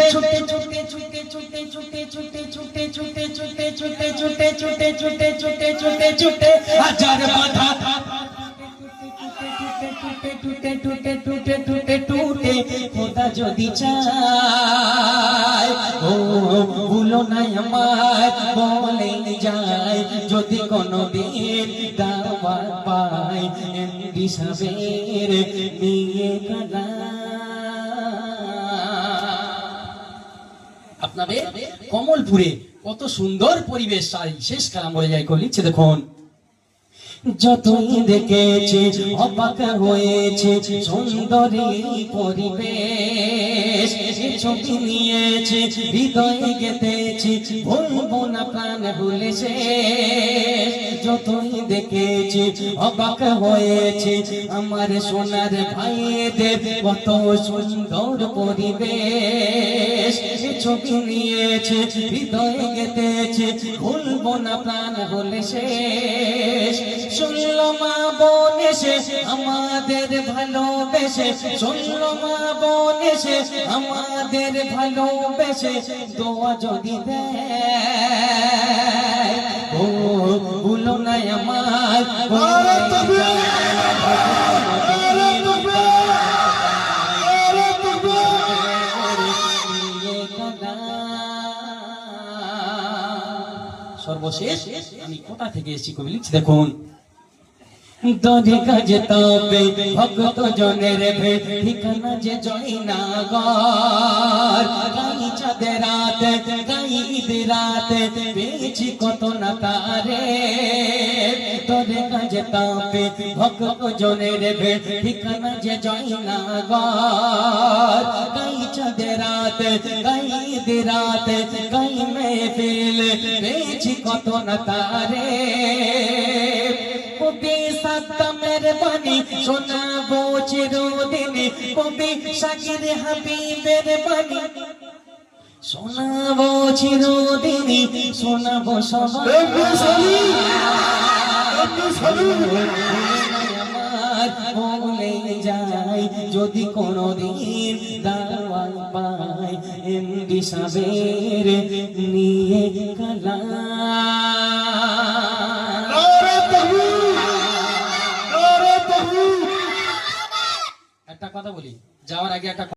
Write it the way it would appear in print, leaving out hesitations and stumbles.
ছুটে ছুটে ছুটে ছুটে ছুটে ছুটে ছুটে ছুটে ছুটে ছুটে ছুটে ছুটে ছুটে ছুটে ছুটে ছুটে হাজার বাধা টুটে টুটে টুটে টুটে টুটে টুটে খোদা যদি চায় ও ভুলো না আমায় বলে যায় যদি কোনোদিন দাওয়াত পাই এমডি সাহেবের নিয়ে কালা আপনাদের কমলপুরে কত সুন্দর পরিবেশ শেষ কালাম বলে যায় লিখছে দেখুন যতই দেখেছে অবাক হয়েছে সুন্দরী পরিবেশ ছবি নিয়েছে হৃদয়ে গেঁথেছে ভুলবো না প্রাণ ভুলে শেষ যতই দেখেছে অবাক হয়েছে আমার সোনার ভাইদের কত সুন্দর পরিবেশ ছবি নিয়েছে হৃদয়ে গেঁথেছে ভুলবো না প্রাণ ভুলে শেষ শুনলো মা বোন এসে আমাদের ভালোবেসে শুনলো মা বোন এসে আমাদের ভালোবেসে দোয়া যদি দেয় ও ভুলো না আমার সর্বশেষ আমি কোথা থেকে এসেছি কবি লিখছি দেখুন দরে কাজে তবে ভক্ত জনের ঠিকানা যে জয়নগর গাই চাঁদের রাতে গাই ঈদ রাতে পেয়েছি কত না তারে দরে কাজে তবে ভক্ত জনের ঠিকানা যে জয়নগর গাই চাঁদের রাতে গাই ঈদ রাতে গাই মেহফিল পেয়েছি কত না তারে কবি সাদ্দামের বাণী শোনাবো চিরদিনে কবি শাকির হাবিবের বাণী শোনাবো চিরদিনে শোনাবো সবাই আমার বলে যাই যদি কোনোদিন দাওয়াত পাই এমডি সাহেবের নিয়ে কালা একটা কথা বলি যাওয়ার আগে একটা